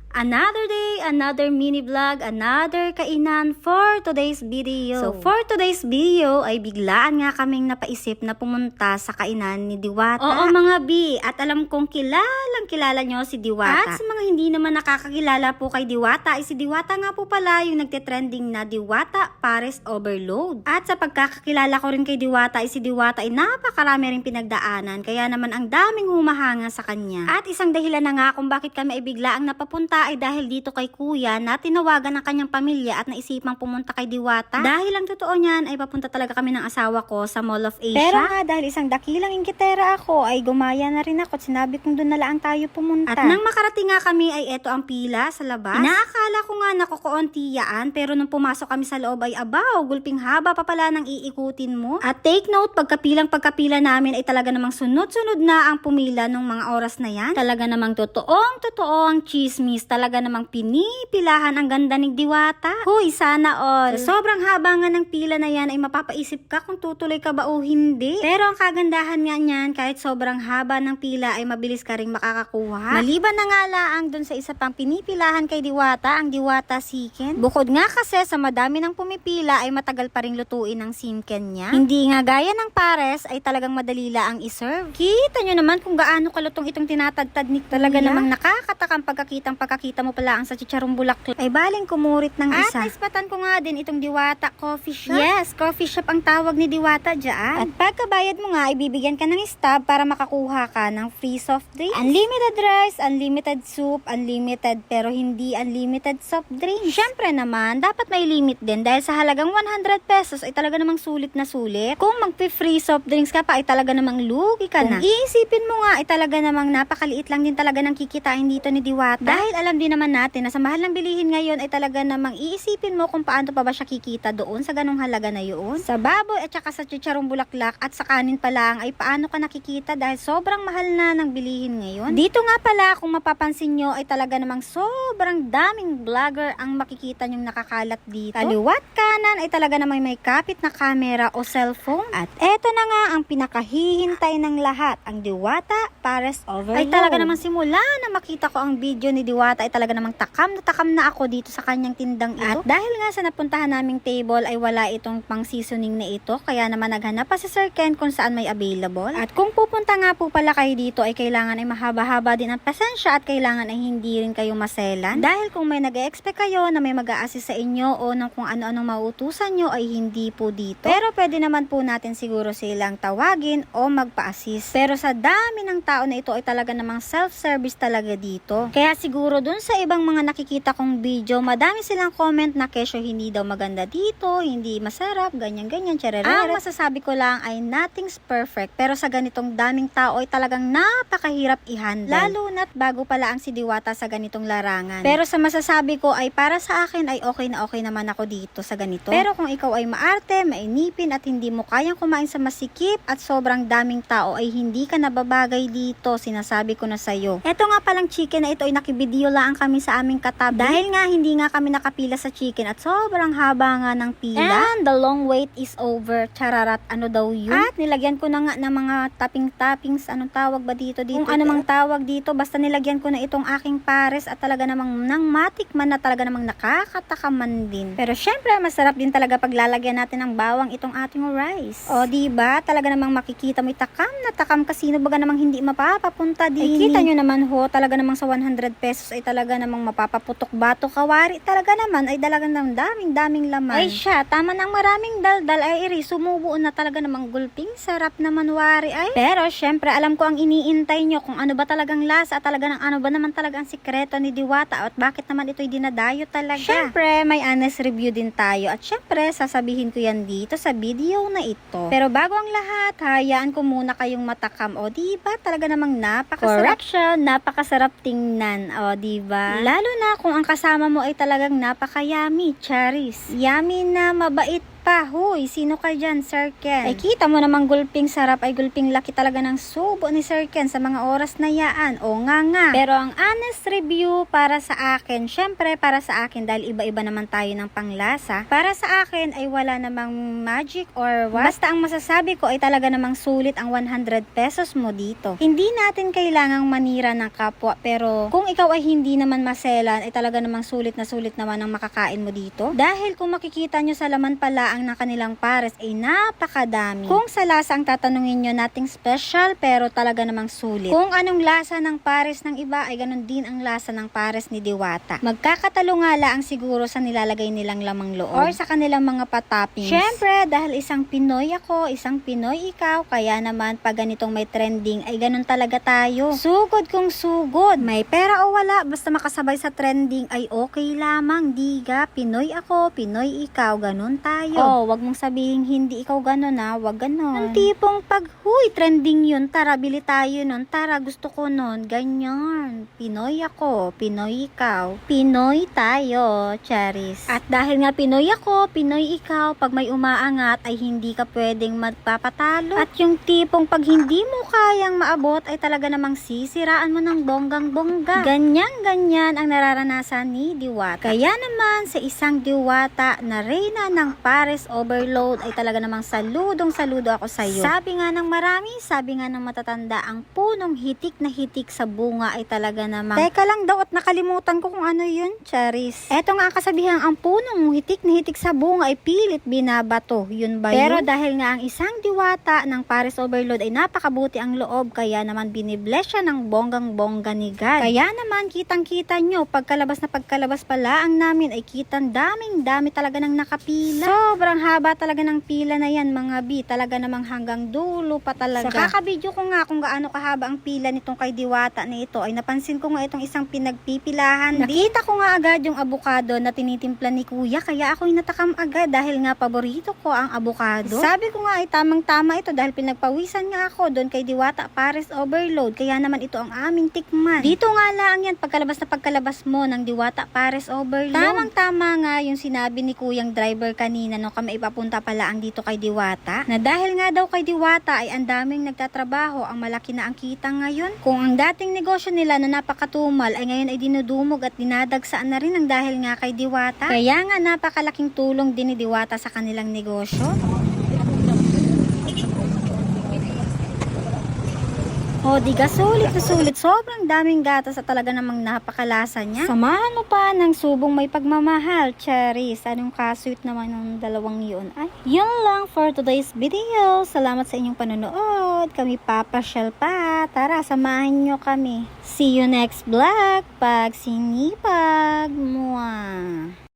Another day, another mini vlog, another kainan for today's video. So for today's video ay biglaan nga kaming napaisip na pumunta sa kainan ni Diwata. Oo mga bi, at alam kong kilala nyo si Diwata. At sa mga hindi naman nakakakilala po kay Diwata, ay si Diwata nga po pala yung nagtitrending na Diwata Pares Overload. At sa pagkakakilala ko rin kay Diwata, ay si Diwata ay napakarami rin pinagdaanan, kaya naman ang daming humahanga sa kanya. At isang dahilan na nga kung bakit kami ay biglaang napapunta ay dahil dito kay kuya na tinawagan ng kanyang pamilya at naisipang pumunta kay Diwata. Dahil ang totoo niyan ay papunta talaga kami ng asawa ko sa Mall of Asia. Pero nga dahil isang dakilang ingkitera ako ay gumaya na rin ako at sinabi kong doon na lang tayo pumunta. At nang makarating nga kami ay eto ang pila sa labas. Inaakala ko nga nakukuuntiyaan pero nung pumasok kami sa loob ay abaw, gulping haba pa pala ng iikutin mo. At take note, pagkapila namin ay talaga namang sunod-sunod na ang pumila nung mga oras na yan. Talaga namang totoo ang chismis. Talaga namang pinipilahan ang ganda ni Diwata. Huy, sana all. Sa sobrang haba nga ng pila na yan ay mapapaisip ka kung tutuloy ka ba o hindi. Pero ang kagandahan nga niyan, kahit sobrang haba ng pila ay mabilis ka ring makakakuha. Maliban na nga laang dun sa isa pang pinipilahan kay Diwata, ang Diwata Chicken. Bukod nga kasi sa madami ng pumipila ay matagal pa ring lutuin ang chicken niya. Hindi nga gaya ng pares ay talagang madali laang iserve. Kita nyo naman kung gaano kalutong itong tinatagtad ni talaga namang nakakatakang pagkakita mo pala ang sa chicharong bulaklak ay baling kumurit ng isa. At naispatan ko nga din itong Diwata Coffee Shop. Yes, coffee shop ang tawag ni Diwata dyan. At pagkabayad mo nga, ibibigyan ka ng stub para makakuha ka ng free soft drink. Unlimited rice, unlimited soup, unlimited pero hindi unlimited soft drink. Syempre naman, dapat may limit din dahil sa halagang 100 pesos ay talaga namang sulit na sulit. Kung magpi-free soft drinks ka pa ay talaga namang lugi ka na. Kung iisipin mo nga ay talaga namang napakaliit lang din talaga ng kikitain dito ni Diwata. Dahil alam din naman natin na sa mahal ng bilihin ngayon ay talaga namang iisipin mo kung paano pa ba siya kikita doon sa ganong halaga na yun. Sa baboy at saka sa chicharong bulaklak at sa kanin pa lang ay paano ka nakikita dahil sobrang mahal na ng bilihin ngayon. Dito nga pala kung mapapansin nyo ay talaga namang sobrang daming vlogger ang makikita nyong nakakalat dito. Kaliwat kanan ay talaga namang may kapit na camera o cellphone. At eto na nga ang pinakahihintay ng lahat, ang Diwata Pares Overload. Ay talaga namang simula na makita ko ang video ni Diwata ay talaga namang takam na ako dito sa kanyang tindang ito. At dahil nga sa napuntahan naming table ay wala itong pang seasoning na ito, kaya naman naghanap pa si Sir Ken kung saan may available. At kung pupunta nga po pala kayo dito ay kailangan ay mahaba-haba din ang pasensya at kailangan ay hindi rin kayo maselan. Dahil kung may nag-e-expect kayo na may mag-a-assist sa inyo o ng kung ano-anong mauutusan nyo ay hindi po dito. Pero pwede naman po natin siguro silang tawagin o magpa-assist. Pero sa dami ng tao na ito ay talaga namang self-service talaga dito. Kaya siguro dun sa ibang mga nakikita kong video, madami silang comment na kesyo hindi daw maganda dito, hindi masarap, ganyan-ganyan, charere. Ang masasabi ko lang ay nothing's perfect. Pero sa ganitong daming tao ay talagang napakahirap i-handle. Lalo na't bago pala ang si Diwata sa ganitong larangan. Pero sa masasabi ko ay para sa akin ay okay na okay naman ako dito sa ganito. Pero kung ikaw ay maarte, mainipin at hindi mo kayang kumain sa masikip at sobrang daming tao ay hindi ka nababagay dito, sinasabi ko na sa'yo. Eto nga palang chicken na ito ay nakivideo lang kami sa aming katabi. Dahil nga hindi nga kami nakapila sa chicken at sobrang haba nga ng pila. And the long wait is over. Chararat, ano daw yun? At nilagyan ko na nga ng mga toppings, anong tawag ba dito? Kung ano mang tawag dito, basta nilagyan ko na itong aking pares at talaga namang nang matikman na talaga namang nakakatakaman din. Pero syempre, masarap din talaga paglalagyan natin ng bawang itong ating rice. O diba, talaga namang makikita mo takam na takam kasi sino baga namang hindi mapapapunta din. Ay kita nyo naman ho, talaga namang sa 100 pesos ay talaga namang mapapaputok bato kawari. Talaga naman ay dalagang ng daming laman. Ay siya, tama ng maraming daldal ay iri, sumubuo na talaga namang gulping sarap naman wari ay. Pero syempre, alam ko ang iniintay nyo kung ano ba talagang lasa at talaga ng ano ba naman talaga ang sikreto ni Diwata at bakit naman ito'y dinadayo talaga. Syempre, may honest review din tayo at syempre, sasabihin ko yan dito sa video na ito. Pero bago ang lahat, hayaan ko muna kayong matakam. O diba, talaga namang napakasarap tingnan. O diba? Lalo na kung ang kasama mo ay talagang napaka-yummy, charis. Yummy na mabait pa. Huy, sino ka dyan, Sir Ken? Ay kita mo namang gulping sarap ay gulping laki talaga ng subo ni Sir Ken sa mga oras na yaan. O nga. Pero ang honest review para sa akin, syempre para sa akin dahil iba-iba naman tayo ng panglasa. Para sa akin ay wala namang magic or what. Basta ang masasabi ko ay talaga namang sulit ang 100 pesos mo dito. Hindi natin kailangang manira ng kapwa, pero kung ikaw ay hindi naman maselan ay talaga namang sulit naman ang makakain mo dito. Dahil kung makikita nyo sa laman palaang ng kanilang pares ay napakadami. Kung sa lasa ang tatanungin nyo nating special pero talaga namang sulit. Kung anong lasa ng pares ng iba ay ganun din ang lasa ng pares ni Diwata. Magkakatalo nga lang siguro sa nilalagay nilang lamang loob or sa kanilang mga patoppings. Syempre dahil isang Pinoy ako, isang Pinoy ikaw, kaya naman pag ganitong may trending ay ganun talaga tayo. Sugod kung sugod. May pera o wala basta makasabay sa trending ay okay lamang. Diga, Pinoy ako, Pinoy ikaw, ganun tayo. Oh, wag mong sabihin hindi ikaw ganun ha, wag ganun. Ang tipong pag, huy, trending yun, tara, bili tayo nun, tara, gusto ko nun, ganyan. Pinoy ako, Pinoy ikaw, Pinoy tayo, Charis. At dahil nga Pinoy ako, Pinoy ikaw, pag may umaangat ay hindi ka pwedeng magpapatalo. At yung tipong pag hindi mo kayang maabot ay talaga namang sisiraan mo ng bonggang-bongga. Ganyan ang nararanasan ni Diwata. Kaya naman sa isang Diwata na reyna ng pares overload ay talaga namang saludo ako sa iyo. Sabi nga ng marami, sabi nga ng matatanda, ang punong hitik na hitik sa bunga ay talaga namang teka lang daw at nakalimutan ko kung ano yun, Charis. Eto nga ang kasabihan, ang punong hitik na hitik sa bunga ay pilit binabato. Yun ba yun? Pero dahil nga ang isang Diwata ng pares overload ay napakabuti ang loob, kaya naman binibless siya ng bonggang-bongga ni God. Kaya naman kitang-kita nyo, pagkalabas pala ang namin ay kitang daming-dami talaga ng nakapila. Sobrang haba talaga ng pila na yan mga bi, talaga namang hanggang dulo pa talaga. Sa kakabidyo ko nga kung gaano kahaba ang pila nitong kay Diwata na ito ay napansin ko nga itong isang pinagpipilahan. Nakita ko nga agad yung avocado na tinitimpla ni Kuya, kaya ako'y natakam agad dahil nga paborito ko ang avocado. Sabi ko nga ay tamang-tama ito dahil pinagpawisan nga ako doon kay Diwata pares overload, kaya naman ito ang aming tikman. Dito nga lang yan, pagkalabas mo ng Diwata pares overload. Tamang-tama nga yung sinabi ni Kuyang driver kanina nung kami ipapunta pala ang dito kay Diwata, na dahil nga daw kay Diwata ay ang daming nagtatrabaho, ang malaki na ang kita ngayon. Kung ang dating negosyo nila na napakatumal ay ngayon ay dinudumog at dinadagsaan na rin ang dahil nga kay Diwata. Kaya nga napakalaking tulong din ni Diwata sa kanilang negosyo. O diga, sulit na sulit. Sobrang daming gatas at talaga namang napakalasa niya. Samahan mo pa ng subong may pagmamahal, Charis. Anong kasweet naman ng dalawang yun? Ay, yun lang for today's video. Salamat sa inyong panonood. Kami papasyal pa. Tara, samahan nyo kami. See you next vlog. Pag sinipag. Mwah.